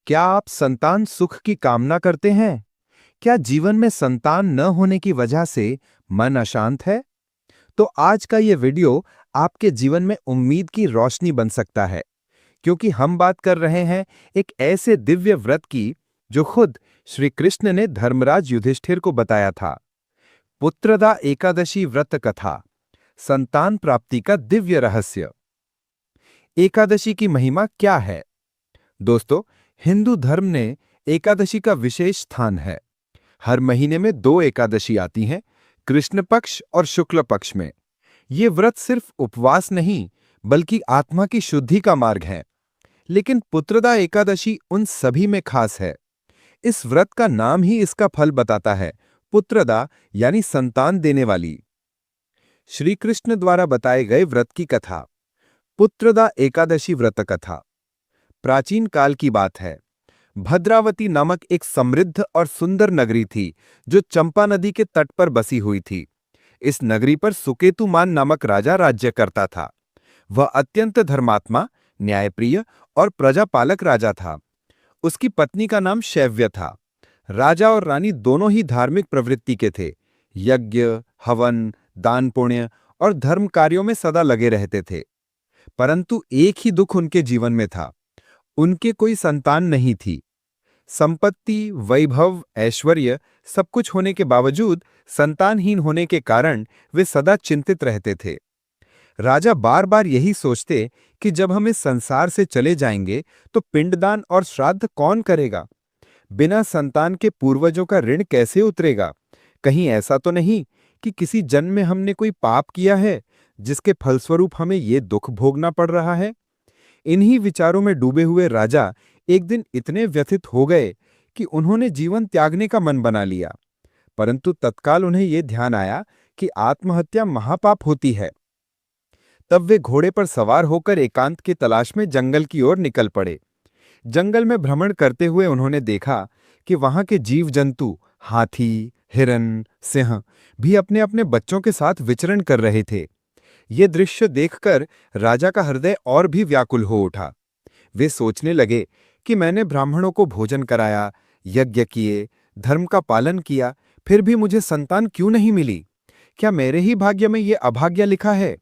क्या आप संतान सुख की कामना करते हैं? क्या जीवन में संतान न होने की वजह से मन अशांत है? तो आज का ये वीडियो आपके जीवन में उम्मीद की रोशनी बन सकता है, क्योंकि हम बात कर रहे हैं एक ऐसे दिव्य व्रत की जो खुद श्री कृष्ण ने धर्मराज युधिष्ठिर को बताया था। पुत्रदा एकादशी व्रत कथा, संतान प्राप्ति का दिव्य रहस्य। एकादशी की महिमा क्या है? दोस्तों, हिंदू धर्म ने एकादशी का विशेष स्थान है। हर महीने में 2 एकादशी आती हैं, कृष्ण पक्ष और शुक्ल पक्ष में। ये व्रत सिर्फ उपवास नहीं, बल्कि आत्मा की शुद्धि का मार्ग है। लेकिन पुत्रदा एकादशी उन सभी में खास है। इस व्रत का नाम ही इसका फल बताता है, पुत्रदा यानी संतान देने वाली। श्री कृष्ण द्वारा बताए गए व्रत की कथा, पुत्रदा एकादशी व्रत कथा। प्राचीन काल की बात है। भद्रावती नामक एक समृद्ध और सुंदर नगरी थी, जो चंपा नदी के तट पर बसी हुई थी। इस नगरी पर सुकेतुमान नामक राजा राज्य करता था। वह अत्यंत धर्मात्मा, न्यायप्रिय और प्रजापालक राजा था। उसकी पत्नी का नाम शैव्य था। राजा और रानी दोनों ही धार्मिक प्रवृत्ति के थे। यज्ञ, हवन, दान पुण्य और धर्म कार्यों में सदा लगे रहते थे। परंतु एक ही दुख उनके जीवन में था। उनके कोई संतान नहीं थी। संपत्ति, वैभव, ऐश्वर्य सब कुछ होने के बावजूद संतानहीन होने के कारण वे सदा चिंतित रहते थे। राजा बार बार यही सोचते कि जब हम इस संसार से चले जाएंगे तो पिंडदान और श्राद्ध कौन करेगा? बिना संतान के पूर्वजों का ऋण कैसे उतरेगा? कहीं ऐसा तो नहीं कि किसी जन्म में हमने कोई पाप किया है, जिसके फलस्वरूप हमें ये दुख भोगना पड़ रहा है? इन्हीं विचारों में डूबे हुए राजा एक दिन इतने व्यथित हो गए कि उन्होंने जीवन त्यागने का मन बना लिया। परंतु तत्काल उन्हें यह ध्यान आया कि आत्महत्या महापाप होती है। तब वे घोड़े पर सवार होकर एकांत की तलाश में जंगल की ओर निकल पड़े। जंगल में भ्रमण करते हुए उन्होंने देखा कि वहां के जीव जंतु, हाथी, हिरन, सिंह भी अपने अपने बच्चों के साथ विचरण कर रहे थे। ये दृश्य देखकर राजा का हृदय और भी व्याकुल हो उठा। वे सोचने लगे कि मैंने ब्राह्मणों को भोजन कराया, यज्ञ किए, धर्म का पालन किया, फिर भी मुझे संतान क्यों नहीं मिली? क्या मेरे ही भाग्य में ये अभाग्य लिखा है?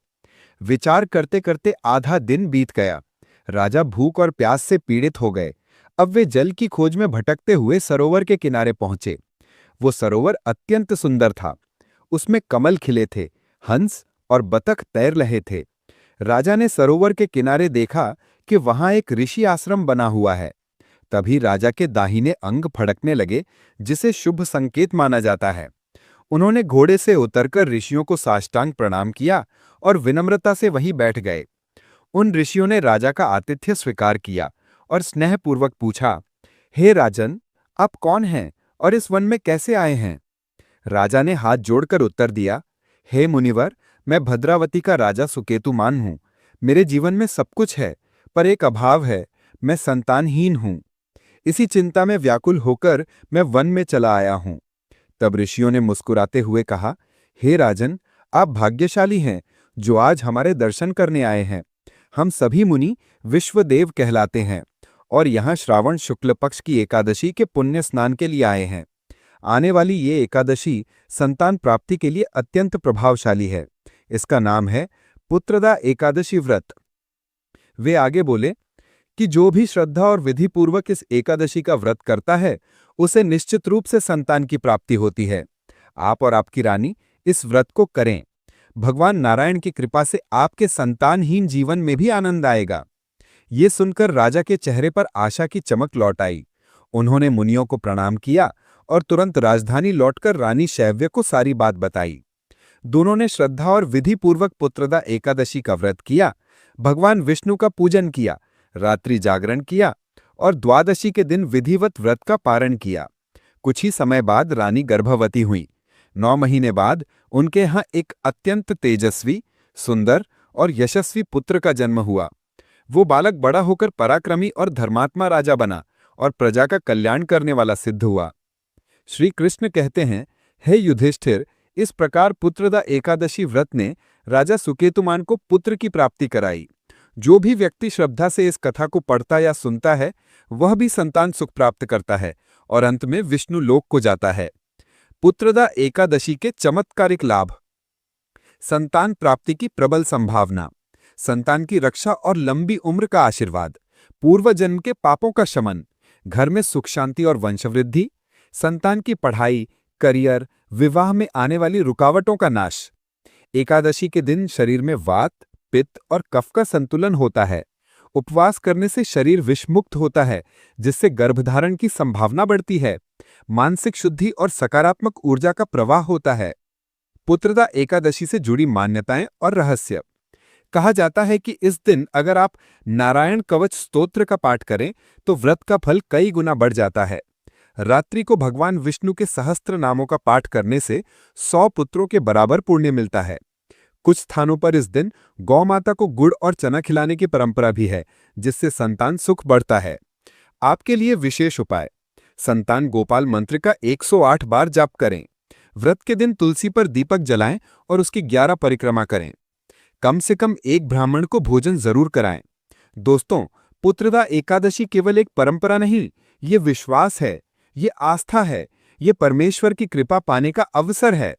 विचार करते करते आधा दिन बीत गया। राजा भूख और प्यास से पीड़ित हो गए। अब वे जल की खोज में भटकते हुए सरोवर के किनारे पहुंचे। वो सरोवर अत्यंत सुंदर था। उसमें कमल खिले थे, हंस और बतख तैर रहे थे। राजा ने सरोवर के किनारे देखा कि वहां एक ऋषि आश्रम बना हुआ है। तभी राजा के दाहिने अंग फड़कने लगे, जिसे शुभ संकेत माना जाता है। उन्होंने घोड़े से उतरकर ऋषियों को साष्टांग प्रणाम किया और विनम्रता से वहीं बैठ गए। उन ऋषियों ने राजा का आतिथ्य स्वीकार किया और स्नेहपूर्वक पूछा, हे राजन, आप कौन हैं और इस वन में कैसे आए हैं? राजा ने हाथ जोड़कर उत्तर दिया, हे मुनिवर, मैं भद्रावती का राजा सुकेतुमान हूं। मेरे जीवन में सब कुछ है, पर एक अभाव है, मैं संतानहीन हूं। इसी चिंता में व्याकुल होकर मैं वन में चला आया हूं। तब ऋषियों ने मुस्कुराते हुए कहा, हे राजन, आप भाग्यशाली हैं जो आज हमारे दर्शन करने आए हैं। हम सभी मुनि विश्वदेव कहलाते हैं और यहाँ श्रावण शुक्ल पक्ष की एकादशी के पुण्य स्नान के लिए आए हैं। आने वाली ये एकादशी संतान प्राप्ति के लिए अत्यंत प्रभावशाली है। इसका नाम है पुत्रदा एकादशी व्रत। वे आगे बोले कि जो भी श्रद्धा और विधि पूर्वक इस एकादशी का व्रत करता है, उसे निश्चित रूप से संतान की प्राप्ति होती है। आप और आपकी रानी इस व्रत को करें। भगवान नारायण की कृपा से आपके संतानहीन जीवन में भी आनंद आएगा। ये सुनकर राजा के चेहरे पर आशा की चमक लौट आई। उन्होंने मुनियों को प्रणाम किया और तुरंत राजधानी लौटकर रानी शैव्य को सारी बात बताई। दोनों ने श्रद्धा और विधि पूर्वक पुत्रदा एकादशी का व्रत किया, भगवान विष्णु का पूजन किया, रात्रि जागरण किया और द्वादशी के दिन विधिवत व्रत का पारण किया। कुछ ही समय बाद रानी गर्भवती हुई। 9 महीने बाद उनके यहाँ एक अत्यंत तेजस्वी, सुंदर और यशस्वी पुत्र का जन्म हुआ। वो बालक बड़ा होकर पराक्रमी और धर्मात्मा राजा बना और प्रजा का कल्याण करने वाला सिद्ध हुआ। श्री कृष्ण कहते हैं, हे युधिष्ठिर, इस प्रकार पुत्रदा एकादशी व्रत ने राजा सुकेतुमान को पुत्र की प्राप्ति कराई। जो भी व्यक्ति श्रद्धा से इस कथा को पढ़ता या सुनता है, वह भी संतान सुख प्राप्त करता है और अंत में विष्णु लोक को जाता है। पुत्रदा एकादशी के चमत्कारिक लाभ। संतान प्राप्ति की प्रबल संभावना, संतान की रक्षा और लंबी उम्र का आशीर्वाद, पूर्व जन्म के पापों का शमन, घर में सुख शांति और वंशवृद्धि, संतान की पढ़ाई, करियर, विवाह में आने वाली रुकावटों का नाश। एकादशी के दिन शरीर में वात, पित्त और कफ का संतुलन होता है। उपवास करने से शरीर विषमुक्त होता है, जिससे गर्भधारण की संभावना बढ़ती है। मानसिक शुद्धि और सकारात्मक ऊर्जा का प्रवाह होता है। पुत्रदा एकादशी से जुड़ी मान्यताएं और रहस्य। कहा जाता है कि इस दिन अगर आप नारायण कवच स्तोत्र का पाठ करें तो व्रत का फल कई गुना बढ़ जाता है। रात्रि को भगवान विष्णु के सहस्त्र नामों का पाठ करने से 100 पुत्रों के बराबर पुण्य मिलता है। कुछ स्थानों पर इस दिन गौ माता को गुड़ और चना खिलाने की परंपरा भी है, जिससे संतान सुख बढ़ता है। आपके लिए विशेष उपाय। संतान गोपाल मंत्र का 108 बार जाप करें। व्रत के दिन तुलसी पर दीपक जलाएं और उसकी 11 परिक्रमा करें। कम से कम एक ब्राह्मण को भोजन जरूर कराएं। दोस्तों, पुत्रदा एकादशी केवल एक परंपरा नहीं, ये विश्वास है, ये आस्था है, ये परमेश्वर की कृपा पाने का अवसर है।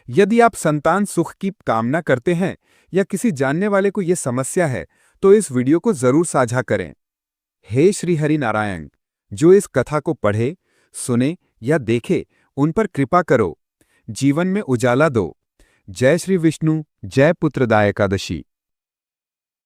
यदि आप संतान सुख की कामना करते हैं या किसी जानने वाले को यह समस्या है, तो इस वीडियो को जरूर साझा करें। हे श्री हरि नारायण, जो इस कथा को पढ़े, सुने या देखे, उन पर कृपा करो, जीवन में उजाला दो। जय श्री विष्णु, जय पुत्रदा एकादशी।